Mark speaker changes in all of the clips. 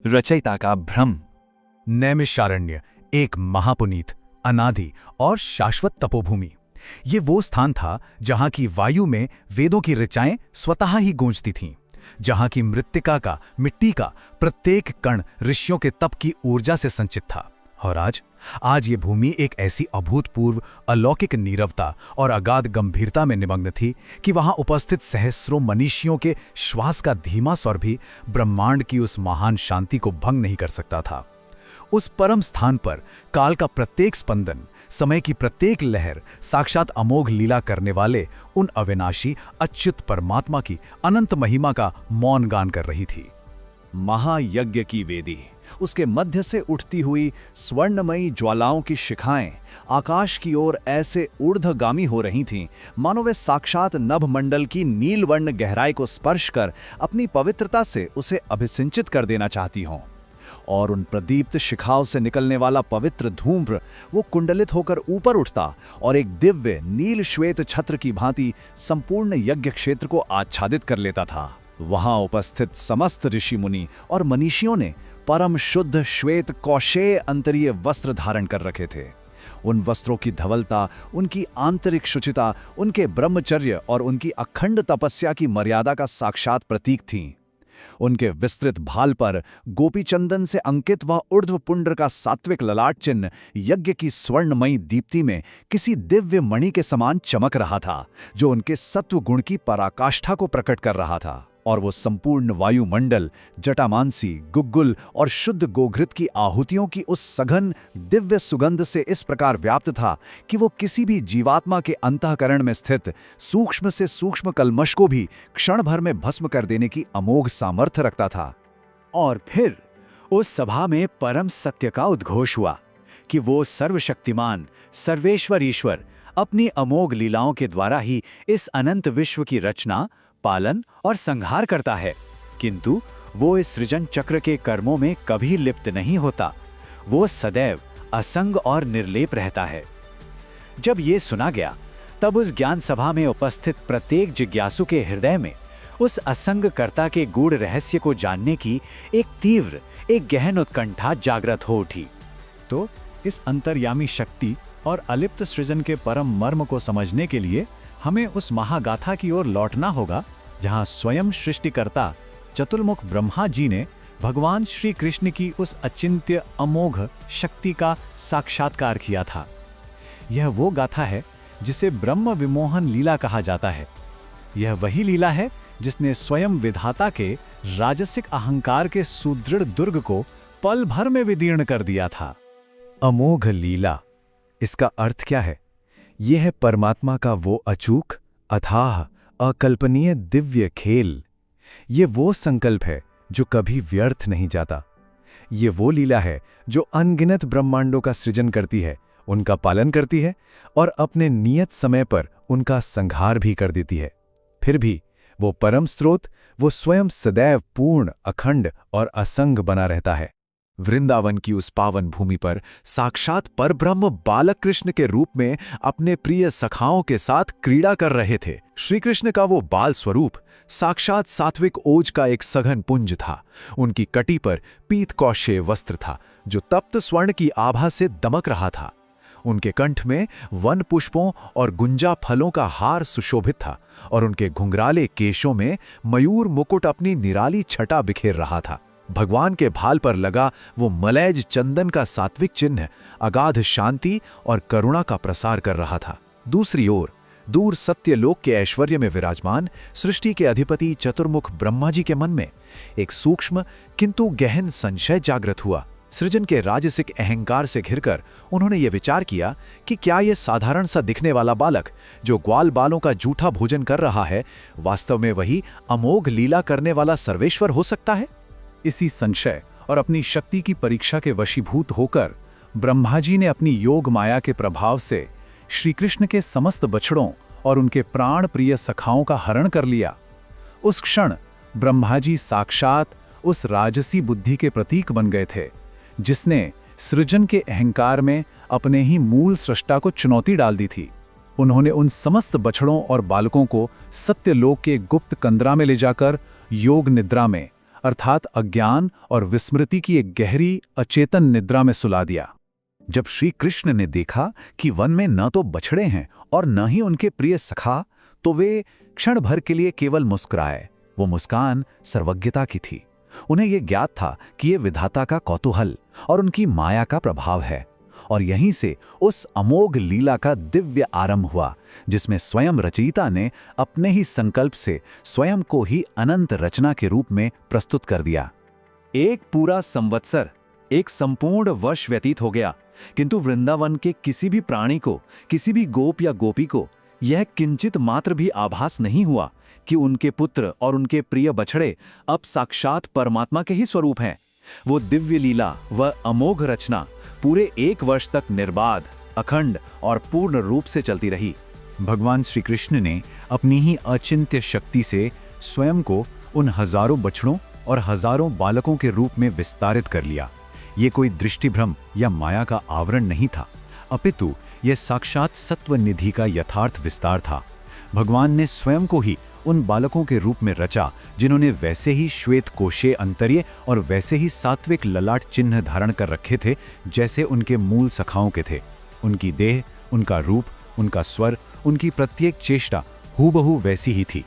Speaker 1: रचयिता का भ्रम।
Speaker 2: नैमिषारण्य एक महापुनीत, अनादि और शाश्वत तपोभूमि। ये वो स्थान था जहां की वायु में वेदों की ऋचाएं स्वतः ही गूंजती थीं, जहां की मृत्तिका का, मिट्टी का प्रत्येक कण ऋषियों के तप की ऊर्जा से संचित था। और आज ये भूमि एक ऐसी अभूतपूर्व, अलौकिक नीरवता और अगाध गंभीरता में निमग्न थी कि वहां उपस्थित सहस्रों मनीषियों के श्वास का धीमा स्वर भी ब्रह्मांड की उस महान शांति को भंग नहीं कर सकता था। उस परम स्थान पर काल का प्रत्येक स्पंदन, समय की प्रत्येक लहर साक्षात अमोघ लीला करने वाले उन अविनाशी अच्युत परमात्मा की अनंत महिमा का मौन गान कर रही थी।
Speaker 3: महायज्ञ की वेदी, उसके मध्य से उठती हुई स्वर्णमयी ज्वालाओं की शिखाएं आकाश की ओर ऐसे ऊर्ध्वगामी हो रही थीं, मानो वे साक्षात नभमंडल की नीलवर्ण गहराई को स्पर्श कर अपनी पवित्रता से उसे अभिसिंचित कर देना चाहती हों। और उन प्रदीप्त शिखाओं से निकलने वाला पवित्र धूम्र वो कुंडलित होकर ऊपर उठता और एक दिव्य नील श्वेत छत्र की भांति संपूर्ण यज्ञ क्षेत्र को आच्छादित कर लेता था। वहां उपस्थित समस्त ऋषि मुनि और मनीषियों ने परम शुद्ध श्वेत कौशेय अंतरीय वस्त्र धारण कर रखे थे। उन वस्त्रों की धवलता, उनकी आंतरिक शुचिता, उनके ब्रह्मचर्य और उनकी अखंड तपस्या की मर्यादा का साक्षात प्रतीक थीं। उनके विस्तृत भाल पर गोपी चंदन से अंकित वह ऊर्ध्व पुंड्र का सात्विक ललाट चिन्ह यज्ञ की स्वर्णमयी दीप्ति में किसी दिव्य मणि के समान चमक रहा था, जो उनके सत्व गुण की पराकाष्ठा को प्रकट कर रहा था। और वो संपूर्ण वायुमंडल जटामांसी, गुग्गुल और शुद्ध गोघृत की आहुतियों की उस सघन दिव्य सुगंध से इस प्रकार व्याप्त था कि वो किसी भी जीवात्मा के अंतःकरण में स्थित सूक्ष्म से सूक्ष्म कल्मश को भी क्षण भर में भस्म कर देने की अमोघ सामर्थ्य रखता था।
Speaker 4: और फिर उस सभा में परम सत्य का उद्घोष हुआ कि वो सर्वशक्तिमान सर्वेश्वर ईश्वर अपनी अमोघ लीलाओं के द्वारा ही इस अनंत विश्व की रचना, पालन और संहार करता है, किंतु वो इस सृजन चक्र के कर्मों में कभी लिप्त नहीं होता। वो सदैव असंग और निर्लेप रहता है। जब ये सुना गया, तब उस ज्ञान सभा में उपस्थित प्रत्येक जिज्ञासु के हृदय में उस असंग कर्ता के गूढ़ रहस्य को जानने की एक तीव्र, एक गहन उत्कंठा जागृत हो उठी।
Speaker 5: तो इस अंतर्यामी शक्ति और अलिप्त सृजन के परम मर्म को समझने के लिए हमें उस महागाथा की ओर लौटना होगा, जहां स्वयं सृष्टिकर्ता चतुर्मुख ब्रह्मा जी ने भगवान श्री कृष्ण की उस अचिंत्य अमोघ शक्ति का साक्षात्कार किया था। यह वो गाथा है जिसे ब्रह्म विमोहन लीला कहा जाता है। यह वही लीला है जिसने स्वयं विधाता के राजसिक अहंकार के सुदृढ़ दुर्ग को पल भर में विदीर्ण कर दिया था।
Speaker 2: अमोघ लीला, इसका अर्थ क्या है? यह है परमात्मा का वो अचूक, अथाह, अकल्पनीय दिव्य खेल। ये वो संकल्प है जो कभी व्यर्थ नहीं जाता। ये वो लीला है जो अनगिनत ब्रह्मांडों का सृजन करती है, उनका पालन करती है और अपने नियत समय पर उनका संहार भी कर देती है। फिर भी वो परम स्रोत, वो स्वयं सदैव पूर्ण, अखंड और असंग बना रहता है।
Speaker 6: वृंदावन की उस पावन भूमि पर साक्षात परब्रह्म बालक कृष्ण के रूप में अपने प्रिय सखाओं के साथ क्रीड़ा कर रहे थे। श्री कृष्ण का वो बाल स्वरूप साक्षात सात्विक ओज का एक सघन पुंज था। उनकी कटी पर पीत कौशेय वस्त्र था जो तप्त स्वर्ण की आभा से दमक रहा था। उनके कंठ में वन पुष्पों और गुंजा फलों का हार सुशोभित था और उनके घुंघराले केशों में मयूर मुकुट अपनी निराली छटा बिखेर रहा था। भगवान के भाल पर लगा वो मलैज चंदन का सात्विक चिन्ह अगाध शांति और करुणा का प्रसार कर रहा था। दूसरी ओर दूर सत्यलोक के ऐश्वर्य में विराजमान सृष्टि के अधिपति चतुर्मुख ब्रह्मा जी के मन में एक सूक्ष्म किंतु गहन संशय जागृत हुआ। सृजन के राजसिक अहंकार से घिरकर उन्होंने ये विचार किया कि क्या यह साधारण सा दिखने वाला बालक जो ग्वाल बालों का जूठा भोजन कर रहा है, वास्तव में वही अमोघ लीला करने वाला सर्वेश्वर हो सकता है?
Speaker 5: इसी संशय और अपनी शक्ति की परीक्षा के वशीभूत होकर ब्रह्मा जी ने अपनी योग माया के प्रभाव से श्री कृष्ण के समस्त बछड़ों और उनके प्राण प्रिय सखाओं का हरण कर लिया। उस क्षण ब्रह्मा जी साक्षात उस राजसी बुद्धि के प्रतीक बन गए थे, जिसने सृजन के अहंकार में अपने ही मूल सृष्टा को चुनौती डाल दी थी। उन्होंने उन समस्त बछड़ों और बालकों को सत्यलोक के गुप्त कंदरा में ले जाकर योग निद्रा में अर्थात अज्ञान और विस्मृति की एक गहरी अचेतन निद्रा में सुला दिया।
Speaker 3: जब श्री कृष्ण ने देखा कि वन में न तो बछड़े हैं और न ही उनके प्रिय सखा, तो वे क्षण भर के लिए केवल मुस्कुराए। वो मुस्कान सर्वज्ञता की थी। उन्हें यह ज्ञात था कि ये विधाता का कौतूहल और उनकी माया का प्रभाव है, और यहीं से उस अमोघ लीला का दिव्य आरंभ हुआ, जिसमें स्वयं रचयिता ने अपने ही संकल्प से स्वयं को ही अनंत रचना के रूप में प्रस्तुत कर दिया।
Speaker 4: एक पूरा संवत्सर, एक संपूर्ण वर्ष व्यतीत हो गया, किंतु वृंदावन के किसी भी प्राणी को, किसी भी गोप या गोपी को यह किंचित मात्र भी आभास नहीं हुआ कि उनके पुत्र और उनके प्रिय बछड़े अब साक्षात परमात्मा के ही स्वरूप हैं। वो दिव्य लीला व अमोघ रचना पूरे 1 वर्ष तक निर्बाध, अखंड और पूर्ण रूप से चलती रही।
Speaker 5: भगवान श्री कृष्ण ने अपनी ही अचिंत्य शक्ति से स्वयं को उन हजारों बछड़ों और हजारों बालकों के रूप में विस्तारित कर लिया। ये कोई दृष्टिभ्रम या माया का आवरण नहीं था, अपितु यह साक्षात सत्व निधि का यथार्थ विस्तार था। भगवान ने स्वयं को ही उन बालकों के रूप में रचा, जिन्होंने वैसे ही श्वेत कोशे अंतर्य और वैसे ही सात्विक ललाट चिन्ह धारण कर रखे थे जैसे उनके मूल सखाओं के थे। उनकी देह, उनका रूप, उनका स्वर, उनकी प्रत्येक चेष्टा हूबहू वैसी ही थी।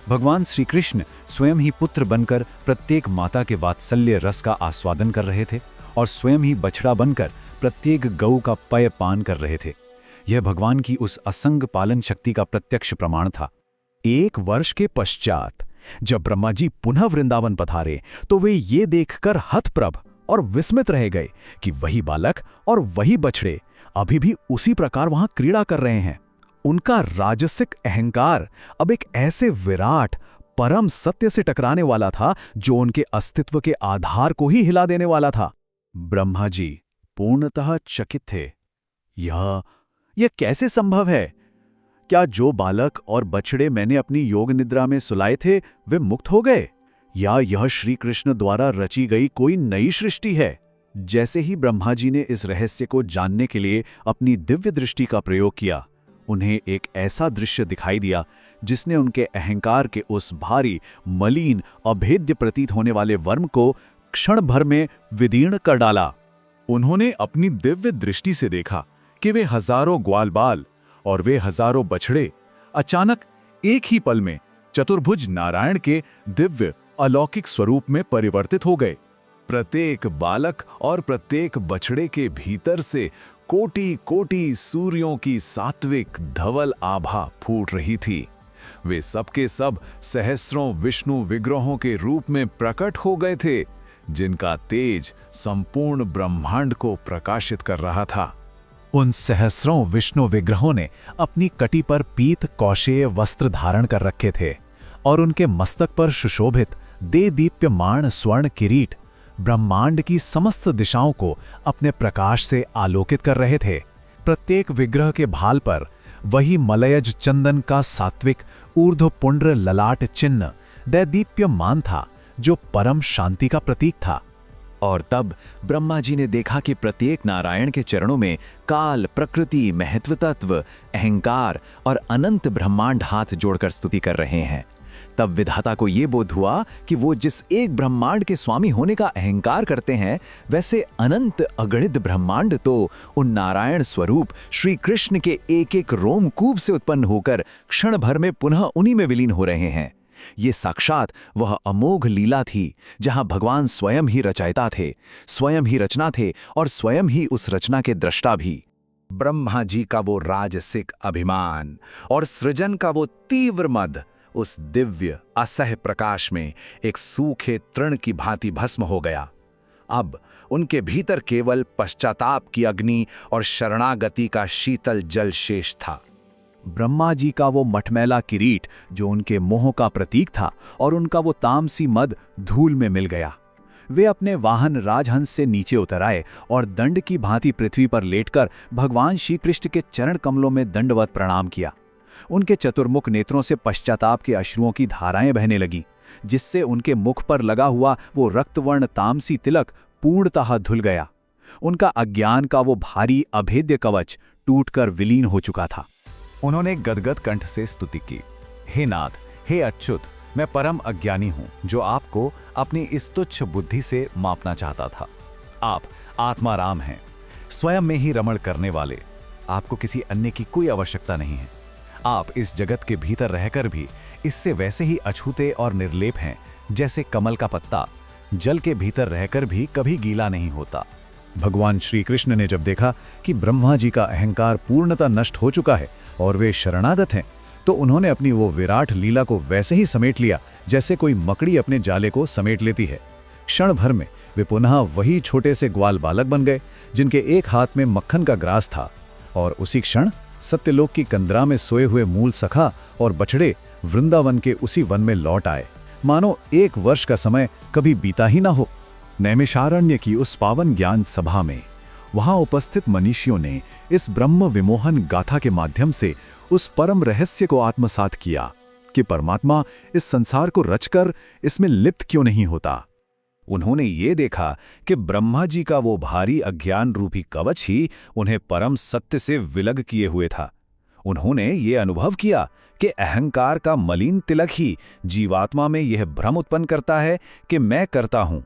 Speaker 5: भगवान श्री कृष्ण स्वयं ही पुत्र बनकर प्रत्येक माता के वात्सल्य रस का आस्वादन कर रहे थे और स्वयं ही बछड़ा बनकर प्रत्येक गऊ का पय पान कर रहे थे। यह भगवान की उस असंग पालन शक्ति का प्रत्यक्ष प्रमाण था।
Speaker 2: 1 वर्ष के पश्चात जब ब्रह्मा जी पुनः वृंदावन पधारे, तो वे ये देखकर हतप्रभ और विस्मित रह गए कि वही बालक और वही बछड़े अभी भी उसी प्रकार वहां क्रीड़ा कर रहे हैं। उनका राजसिक अहंकार अब एक ऐसे विराट परम सत्य से टकराने वाला था जो उनके अस्तित्व के आधार को ही हिला देने वाला था। ब्रह्मा जी पूर्णतः चकित थे। यह कैसे संभव है? क्या जो बालक और बछड़े मैंने अपनी योग निद्रा में सुलाए थे वे मुक्त हो गए, या यह श्री कृष्ण द्वारा रची गई कोई नई सृष्टि है? जैसे ही ब्रह्मा जी ने इस रहस्य को जानने के लिए अपनी दिव्य दृष्टि का प्रयोग किया, उन्हें एक ऐसा दृश्य दिखाई दिया जिसने उनके अहंकार के उस भारी, मलिन, अभेद्य प्रतीत होने वाले वर्म को क्षण भर में विदीर्ण कर डाला।
Speaker 6: उन्होंने अपनी दिव्य दृष्टि से देखा कि वे हजारों ग्वालबाल और वे हजारों बछड़े अचानक एक ही पल में चतुर्भुज नारायण के दिव्य अलौकिक स्वरूप में परिवर्तित हो गए। प्रत्येक बालक और प्रत्येक बछड़े के भीतर से कोटि कोटि सूर्यों की सात्विक धवल आभा फूट रही थी। वे सबके सब सहस्रों विष्णु विग्रहों के रूप में प्रकट हो गए थे, जिनका तेज संपूर्ण ब्रह्मांड को प्रकाशित कर रहा था।
Speaker 2: उन सहस्रों विष्णु विग्रहों ने अपनी कटी पर पीत कौशेय वस्त्र धारण कर रखे थे और उनके मस्तक पर सुशोभित दे दीप्यमान स्वर्ण किरीट ब्रह्मांड की समस्त दिशाओं को अपने प्रकाश से आलोकित कर रहे थे। प्रत्येक विग्रह के भाल पर वही मलयज चंदन का सात्विक ऊर्ध्वपुंड्र ललाट चिन्ह दैदीप्यमान था, जो परम शांति का प्रतीक था।
Speaker 3: और तब ब्रह्मा जी ने देखा कि प्रत्येक नारायण के चरणों में काल, प्रकृति, महत्व तत्व, अहंकार और अनंत ब्रह्मांड हाथ जोड़कर स्तुति कर रहे हैं। तब विधाता को ये बोध हुआ कि वो जिस एक ब्रह्मांड के स्वामी होने का अहंकार करते हैं, वैसे अनंत अगणित ब्रह्मांड तो उन नारायण स्वरूप श्री कृष्ण के एक एक रोमकूप से उत्पन्न होकर क्षण भर में पुनः उन्हीं में विलीन हो रहे हैं। ये साक्षात वह अमोघ लीला थी जहां भगवान स्वयं ही रचयिता थे, स्वयं ही रचना थे और स्वयं ही उस रचना के दृष्टा भी। ब्रह्मा जी का वो राजसिक अभिमान और सृजन का वो तीव्र मद उस दिव्य असह प्रकाश में एक सूखे तृण की भांति भस्म हो गया। अब उनके भीतर केवल पश्चाताप की अग्नि और शरणागति का शीतल जल शेष था।
Speaker 5: ब्रह्मा जी का वो मटमैला किरीट जो उनके मोह का प्रतीक था और उनका वो तामसी मद धूल में मिल गया। वे अपने वाहन राजहंस से नीचे उतर आए और दंड की भांति पृथ्वी पर लेटकर भगवान श्री कृष्ण के चरण कमलों में दंडवत प्रणाम किया। उनके चतुर्मुख नेत्रों से पश्चाताप के अश्रुओं की धाराएं बहने लगीं, जिससे उनके मुख पर लगा हुआ वो रक्तवर्ण तामसी तिलक पूर्णतः धुल गया। उनका अज्ञान का वो भारी अभेद्य कवच टूटकर विलीन हो चुका था।
Speaker 3: उन्होंने गदगद कंठ से स्तुति की, हे नाथ, हे अच्युत,
Speaker 6: मैं परम अज्ञानी हूं जो आपको अपनी इस तुच्छ बुद्धि से मापना चाहता था। आप आत्माराम हैं, स्वयं में ही रमण करने वाले। आपको किसी अन्य की कोई आवश्यकता नहीं है। आप इस जगत के भीतर रहकर भी इससे वैसे ही अछूते और निर्लेप हैं जैसे कमल का पत्ता जल के भीतर रहकर भी कभी गीला नहीं होता।
Speaker 5: भगवान श्री कृष्ण ने जब देखा कि ब्रह्मा जी का अहंकार पूर्णतः नष्ट हो चुका है और वे शरणागत हैं, तो उन्होंने अपनी वो विराट लीला को वैसे ही समेट लिया जैसे कोई मकड़ी अपने जाले को समेट लेती है। क्षण भर में वे पुनः वही छोटे से ग्वाल बालक बन गए जिनके एक हाथ में मक्खन का ग्रास था, और उसी क्षण सत्यलोक की कंदरा में सोए हुए मूल सखा और बछड़े वृंदावन के उसी वन में लौट आए, मानो 1 वर्ष का समय कभी बीता ही ना हो।
Speaker 3: नैमिषारण्य की उस पावन ज्ञान सभा में वहां उपस्थित मनीषियों ने इस ब्रह्म विमोहन गाथा के माध्यम से उस परम रहस्य को आत्मसात किया कि परमात्मा इस संसार को रचकर इसमें लिप्त क्यों नहीं होता।
Speaker 6: उन्होंने ये देखा कि ब्रह्मा जी का वो भारी अज्ञान रूपी कवच ही उन्हें परम सत्य से विलग किए हुए था। उन्होंने ये अनुभव किया कि अहंकार का मलिन तिलक ही जीवात्मा में यह भ्रम उत्पन्न करता है कि मैं करता हूं।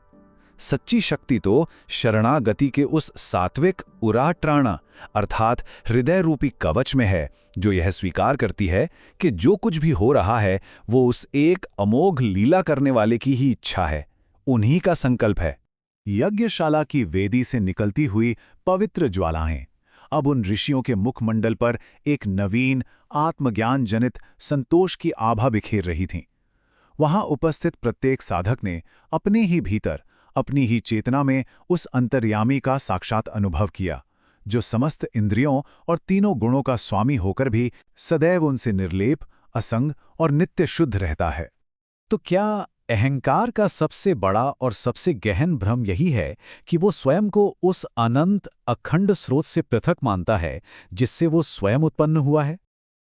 Speaker 6: सच्ची शक्ति तो शरणागति के उस सात्विक उराट्राण अर्थात हृदय रूपी कवच में है, जो यह स्वीकार करती है कि जो कुछ भी हो रहा है वो उस एक अमोघ लीला करने वाले की ही इच्छा है, उन्हीं का संकल्प है।
Speaker 5: यज्ञशाला की वेदी से निकलती हुई पवित्र ज्वालाएं अब उन ऋषियों के मुखमंडल पर एक नवीन आत्मज्ञान जनित संतोष की आभा बिखेर रही थीं। वहां उपस्थित प्रत्येक साधक ने अपने ही भीतर अपनी ही चेतना में उस अंतर्यामी का साक्षात अनुभव किया, जो समस्त इंद्रियों और तीनों गुणों का स्वामी होकर भी सदैव उनसे निर्लेप, असंग और नित्य शुद्ध रहता है। तो क्या अहंकार का सबसे बड़ा और सबसे गहन भ्रम यही है कि वो स्वयं को उस अनंत अखंड स्रोत से पृथक मानता है जिससे वो स्वयं उत्पन्न हुआ है?